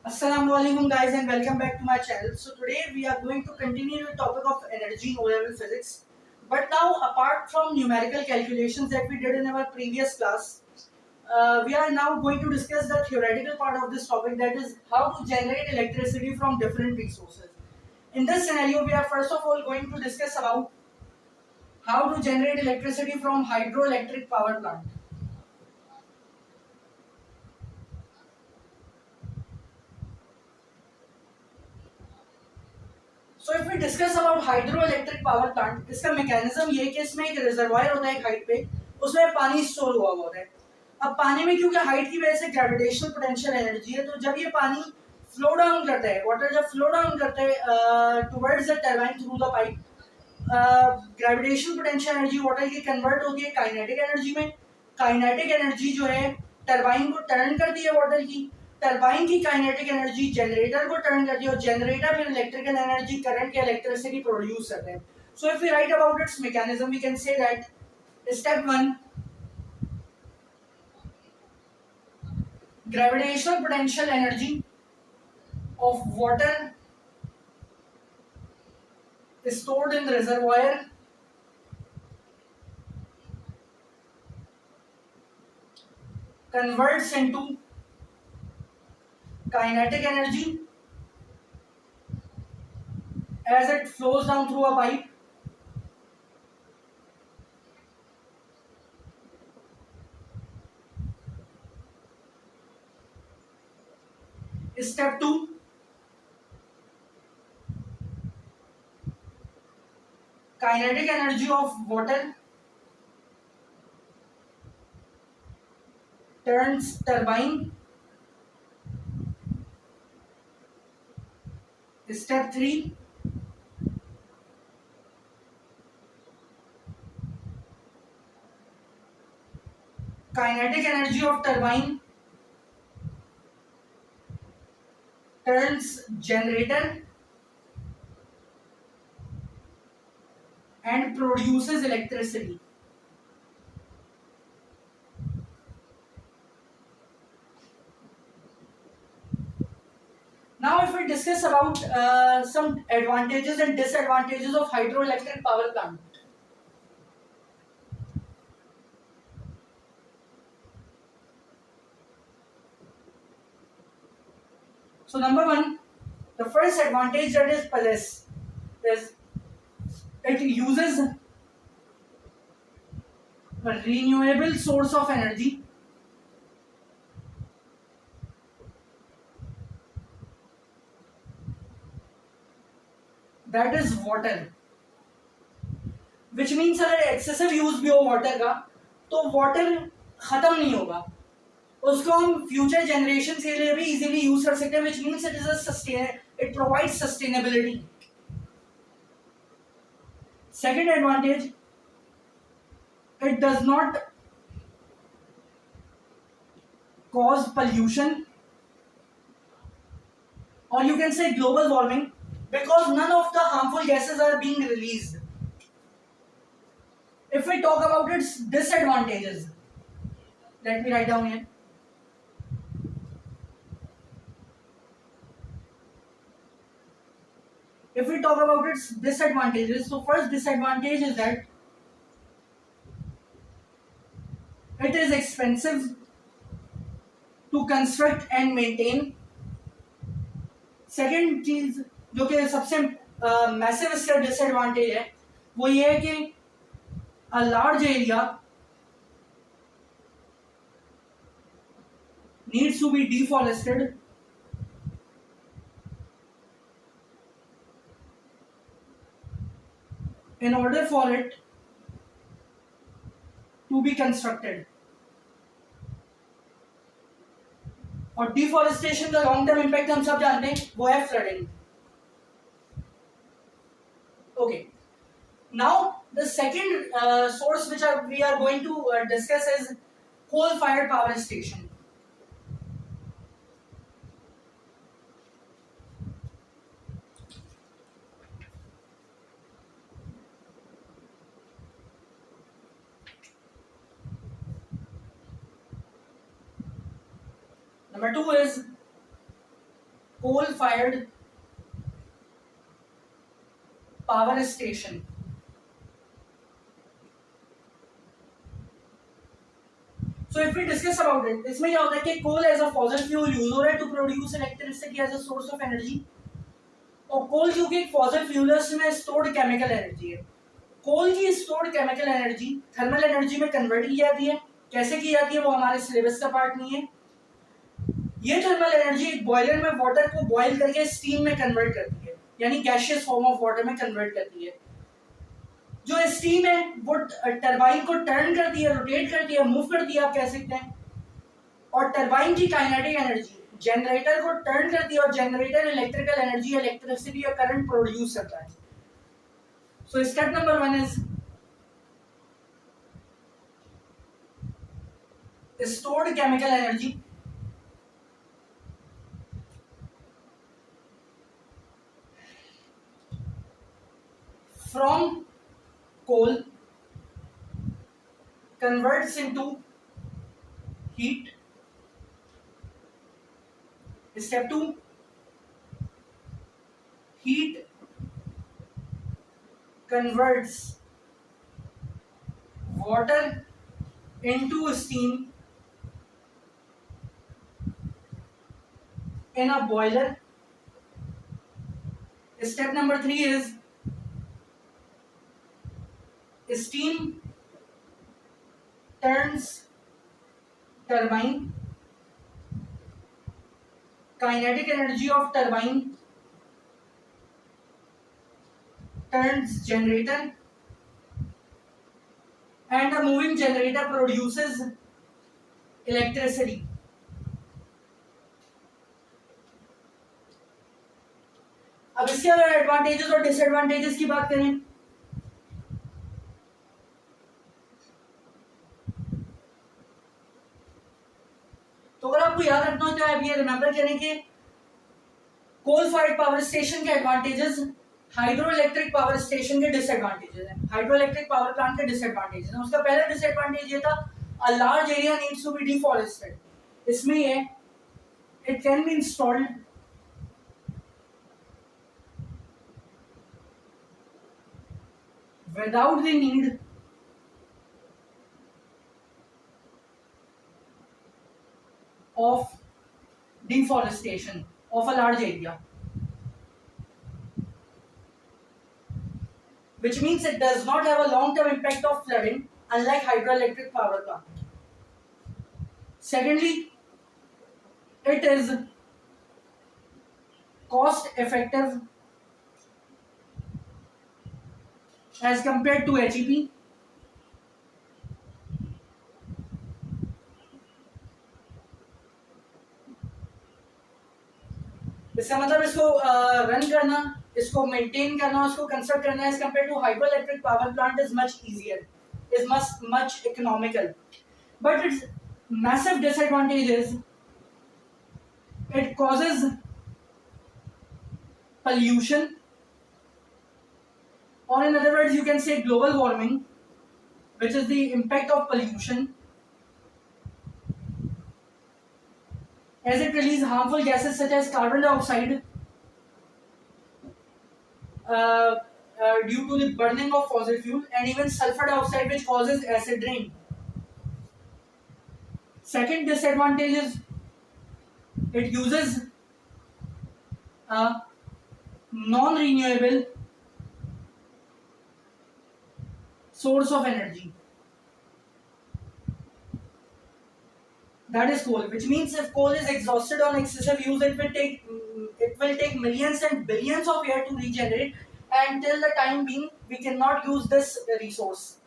Assalamualaikum guys and welcome back to my channel. So today we are going to continue the topic of energy in O-level physics. But now apart from numerical calculations that we did in our previous class, we are now going to discuss the theoretical part of this topic, that is how to generate electricity from different resources. In this scenario, we are first of all going to discuss about how to generate electricity from hydroelectric power plant. So if we discuss about hydro electric power plant, इसका mechanism ये है कि इसमें एक reservoir होता है एक height पे, उसमें पानी स्टोर हुआ होता है. अब पानी में क्योंकि हाइट की वजह से ग्रेविटेशनल पोटेंशियल एनर्जी है, तो जब ये पानी फ्लो डाउन करता है, वाटर जब फ्लो डाउन करता है towards the turbine through the pipe, gravitational potential energy water की कन्वर्ट होती है काइनेटिक एनर्जी में. काइनेटिक एनर्जी जो है टरबाइन को टर्न करती है वाटर की. टरबाइन की काइनेटिक एनर्जी जनरेटर को टर्न करती है और जनरेटर फिर इलेक्ट्रिकल एनर्जी करंट या इलेक्ट्रिसिटी प्रोड्यूस करते हैं. So if we write about its mechanism we can say that step 1, gravitational potential energy of water is stored in the reservoir converts into kinetic energy as it flows down through a pipe. Step 2, kinetic energy of water turns turbine. Step 3, kinetic energy of turbine turns generator and produces electricity. Now if we discuss about some advantages and disadvantages of hydroelectric power plant. So number 1, the first advantage that is possessed is it uses a renewable source of energy, that is water, which means अगर excessive use भी हो water का तो water खत्म नहीं होगा, उसको हम फ्यूचर जनरेशन के लिए भी इजीली यूज कर सकते हैं, which means it is a it provides sustainability. Second advantage, it does not cause pollution, or you can say global warming, because none of the harmful gases are being released. If we talk about its disadvantages, let me write down here. If we talk about its disadvantages, so first disadvantage is that it is expensive to construct and maintain. Second चीज जो कि सबसे massive इसका disadvantage है वो ये है कि a large area needs to be deforested in order for it to be constructed. और डिफॉरेस्टेशन का लॉन्ग टर्म इम्पैक्ट हम सब जानते हैं, वो है flooding. Okay, now the second source which we are going to discuss is coal fired power station. Number 2 is coal fired power station. So if we discuss about it, इसमें क्या होता है कि coal as a fossil fuel use हो रहा है to produce electricity as a source of energy, और coal क्योंकि एक फॉसिल फ्यूल है उसमें स्टोर्ड केमिकल एनर्जी है। कोल की stored chemical energy thermal energy में कन्वर्ट की जाती है। कैसे की जाती है वो हमारे सिलेबस का पार्ट नहीं है। ये थर्मल एनर्जी एक बॉयलर में वाटर को बॉयल करके स्टीम में कन्वर्ट करती है, यानी गैसियस फॉर्म ऑफ वाटर में कन्वर्ट करती है। जो स्टीम है वो टरबाइन को टर्न करती है, रोटेट करती है, मूव करती है, आप कह सकते हैं। और टरबाइन की काइनेटिक एनर्जी जनरेटर को टर्न करती है, और जनरेटर इलेक्ट्रिकल एनर्जी, इलेक्ट्रिसिटी या करंट प्रोड्यूस करता है। So step number 1 is stored chemical energy. From coal converts into heat. Step 2, heat converts water into steam in a boiler. Step number 3 is steam turns turbine, kinetic energy of turbine turns generator, and a moving generator produces electricity. अब इसके अगर advantages और disadvantages की बात करें, तो अगर आपको याद रखना हो तो आप ये रिमेंबर करें कि कोल फायर्ड पावर स्टेशन के advantages, hydro electric power station के डिसएडवांटेजेस हैं। हाइड्रो इलेक्ट्रिक पावर प्लांट के डिसएडवांटेजेस हैं। उसका पहला डिसएडवांटेज ये था, a large area needs to be deforested. इसमें ये it can be installed without the need of deforestation of a large area, which means it does not have a long-term impact of flooding unlike hydroelectric power plant. Secondly, it is cost effective as compared to HEP. इसका मतलब इसको run करना, इसको maintain करना, उसको construct करना as compare to hydroelectric power plant is much easier, is much economical. But it's massive disadvantage is it causes pollution, or in other words you can say global warming, which is the impact of pollution, as it releases harmful gases such as carbon dioxide due to the burning of fossil fuel, and even sulfur dioxide which causes acid rain. Second disadvantage is it uses a non-renewable source of energy, that is coal, which means if coal is exhausted on excessive use, it will take millions and billions of years to regenerate, and till the time being we cannot use this resource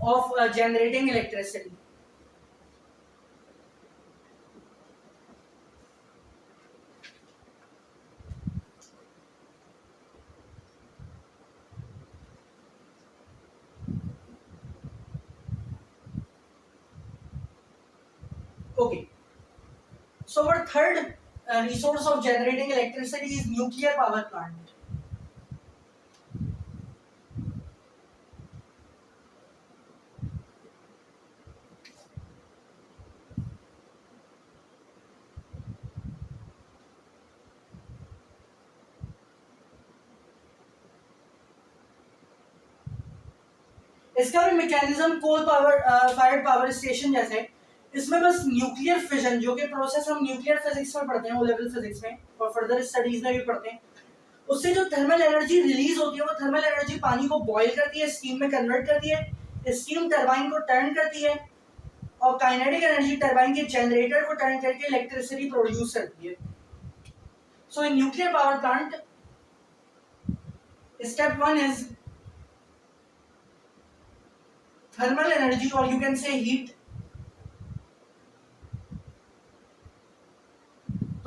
of generating electricity. Okay, so our third resource of generating electricity is nuclear power plant. इसका भी mechanism coal power fired power station जैसे है। इसमें बस nuclear fission, जो कि process हम nuclear physics में पढ़ते हैं, वो लेवल फिजिक्स में और फर्दर स्टडीज में भी पढ़ते हैं, उससे जो थर्मल एनर्जी रिलीज होती है वो थर्मल एनर्जी पानी को बॉयल करती है, स्टीम में कन्वर्ट करती है, स्टीम टरबाइन को टर्न करती है और काइनेटिक एनर्जी टरबाइन के जनरेटर को टर्न करके इलेक्ट्रिसिटी प्रोड्यूस करती है। So in nuclear power plant step 1 is thermal energy, or you can say heat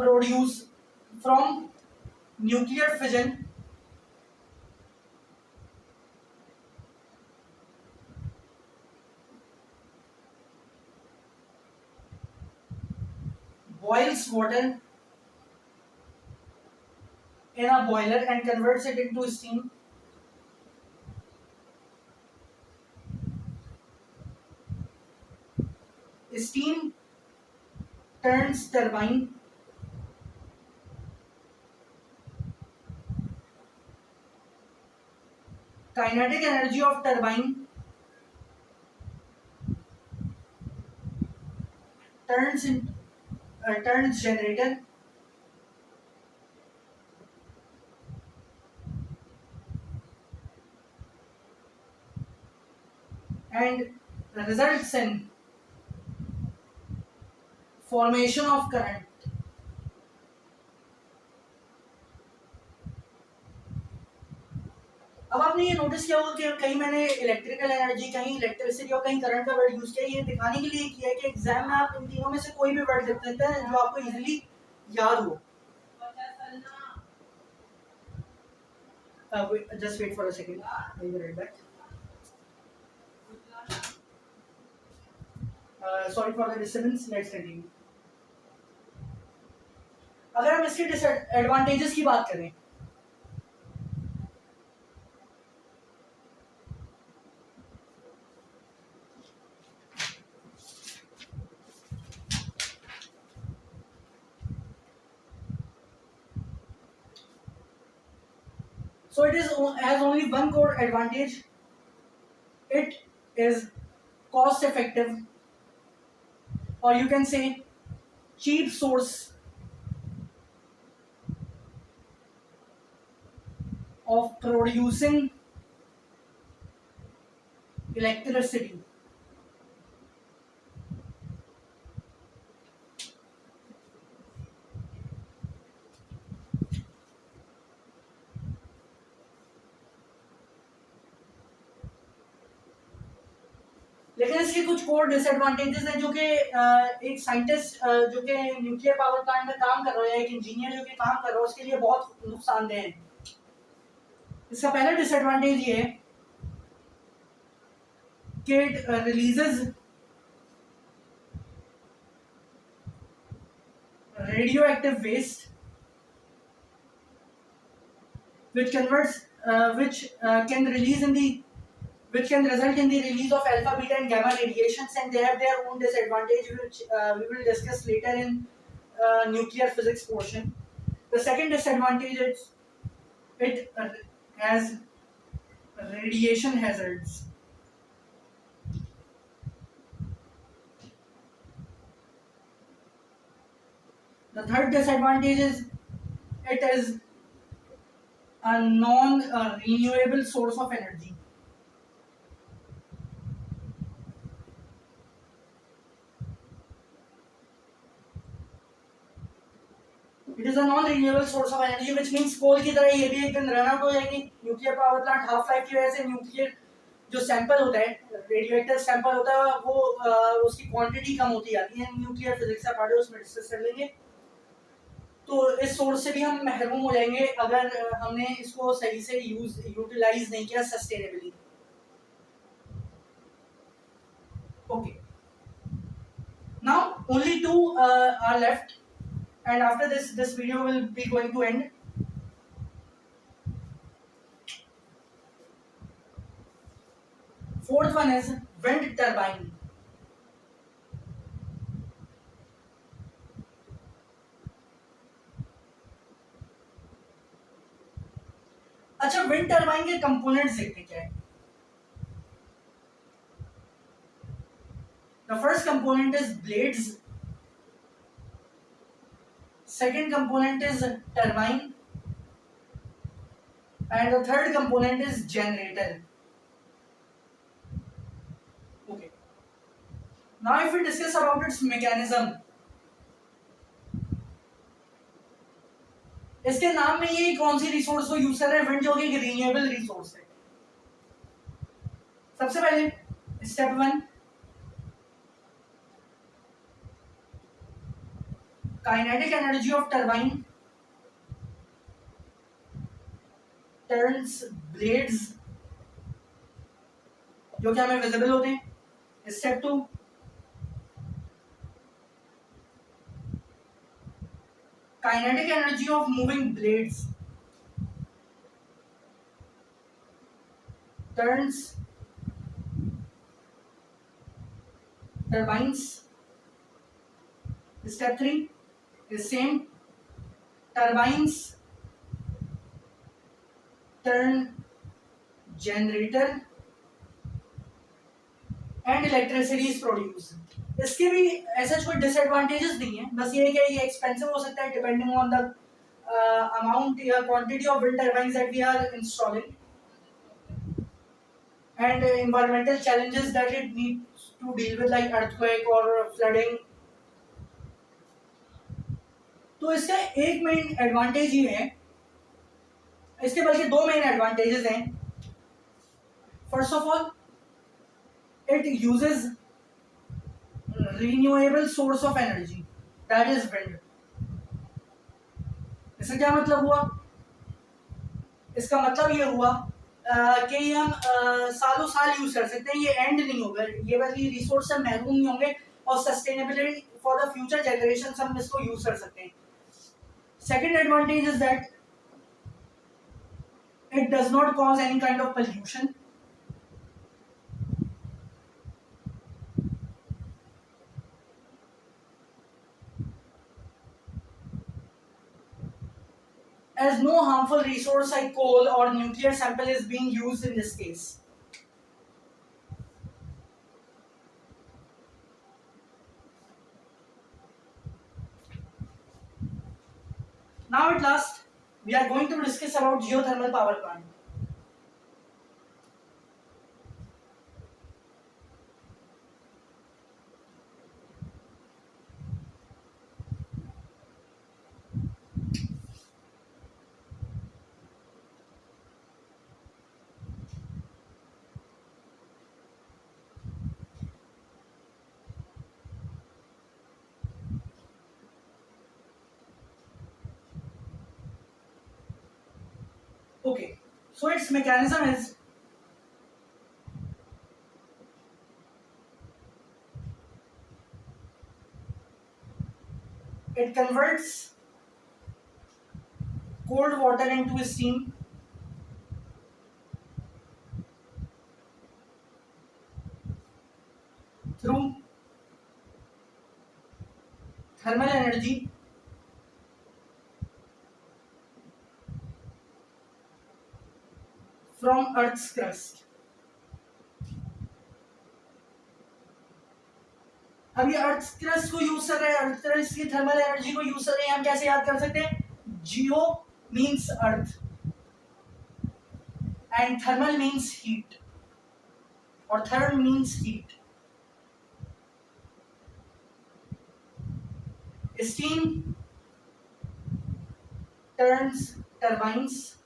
produced from nuclear fission boils water in a boiler and converts it into steam. Steam turns turbine kinetic energy of turbine turns generator and results in formation of current. अब आपने ये notice किया होगा कि कहीं मैंने electrical energy, कहीं electricity और कहीं करंट का वर्ड यूज किया, ये दिखाने के लिए किया है कि एग्जाम में आप इन तीनों में से कोई भी वर्ड लिख सकते हैं जो आपको इजीली याद हो। Just wait for a second, I will write back. Sorry for the disturbance, let's continue. अगर हम इसके डिसएडवांटेजेस की बात करें, so it has only one core advantage. It is cost effective, or you can say cheap source of producing electricity. लेकिन इसके कुछ core disadvantages हैं जो कि एक साइंटिस्ट जो कि न्यूक्लियर पावर प्लांट में काम कर रहा है, एक इंजीनियर जो कि काम कर रहा है, उसके लिए बहुत नुकसानदेह है। इसका पहला डिसएडवांटेज ये है कि it releases radioactive waste which converts which can release in the which can result in the release of alpha, beta and gamma radiations, and they have their own disadvantage which we will discuss later in nuclear physics portion. The second disadvantage is it has radiation hazards. The third disadvantage is it is a non-renewable source of energy. It is a non-renewable source of energy, which means कोल की तरह ये भी एक दिन run out हो जाएगी। Nuclear power plant half life की वजह से न्यूक्लियर जो सैंपल होता है, रेडियोएक्टिव सैंपल होता है, वो उसकी क्वांटिटी कम होती जाती है। न्यूक्लियर फिजिक्स का पार्ट है, उसमें डिस्कस कर लेंगे। तो इस सोर्स से भी हम महरूम हो जाएंगे अगर हमने इसको सही से यूटिलाइज नहीं किया sustainably. Okay, now only two are left and after this video will be going to end. Fourth one is wind turbine. अच्छा, विंड टरबाइन के कंपोनेंट्स देखते क्या है। component is blades, second component is turbine, and the third component is generator. Okay, now if we discuss about its mechanism, इसके नाम में ये कौन सी रिसोर्स को यूज कर रहे हैं? विंड जो कि एक रिन्यूएबल रिसोर्स है। सबसे पहले step 1, kinetic energy of turbine turns blades, जो कि हमें विजिबल होते हैं। Step 2, kinetic energy of moving blades turns turbines. Step 3 is same, turbines turn generator and electricity is produced. इसके भी ऐसा कोई डिसएडवांटेजेस नहीं है, बस ये है कि ये एक्सपेंसिव हो सकता है डिपेंडिंग ऑन द अमाउंट या quantity of wind turbines that we are installing and environmental challenges that it needs to deal with like earthquake और फ्लडिंग। तो इसका एक मेन एडवांटेज ये है, इसके बल्कि दो मेन एडवांटेजेस हैं। First of all, it uses renewable source of energy, that is wind. इसका क्या मतलब हुआ? इसका मतलब ये हुआ कि ये हम सालों साल यूज कर सकते हैं, ये एंड नहीं होगा, ये वाली रिसोर्स से महरूम नहीं होंगे और sustainability for the future generation हम इसको यूज कर सकते हैं। Second advantage is that it does not cause any kind of pollution. As no harmful resource like coal or nuclear sample is being used in this case. Now at last, we are going to discuss about geothermal power plant. Okay, so its mechanism is it converts cold water into steam through thermal energy from Earth's crust. अब ये earth crust को use कर रहे हैं, earth crust की thermal energy को use कर रहे हैं। हम कैसे याद कर सकते हैं? Geo means earth and thermal means heat और therm means heat. Steam turns turbines,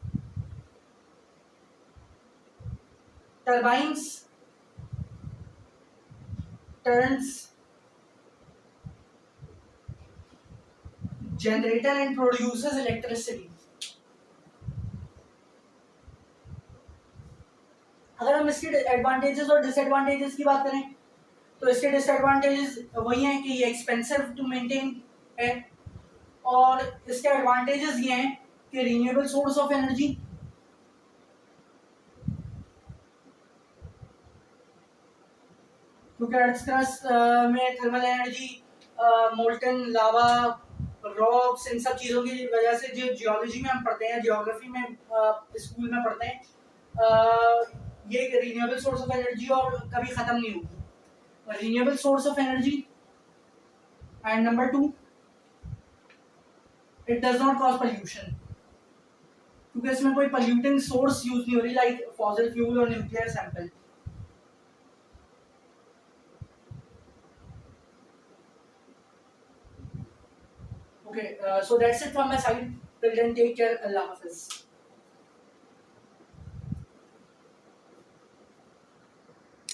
turbines turns generator and produces electricity. अगर हम इसके एडवांटेजेस और डिसएडवांटेजेस की बात करें तो इसके डिसएडवांटेजेस वही हैं कि ये एक्सपेंसिव टू मेंटेन है, और इसके एडवांटेजेस ये हैं कि रिन्यूएबल सोर्स ऑफ एनर्जी, क्योंकि अर्थ क्रस्ट में थर्मल एनर्जी, मोल्टन लावा, रॉक्स, इन सब चीज़ों की वजह से जो जियोलॉजी में हम पढ़ते हैं, जियोग्राफी में स्कूल में पढ़ते हैं, ये रिन्यूएबल सोर्स ऑफ एनर्जी और कभी ख़त्म नहीं होगी। Renewable source of energy and number 2, it does not cause pollution, क्योंकि इसमें कोई पोल्यूटिंग सोर्स यूज नहीं हो रही लाइक फॉसिल फ्यूल और nuclear sample. Okay, so that's it from my side, till then take care, अल्लाह हाफिज।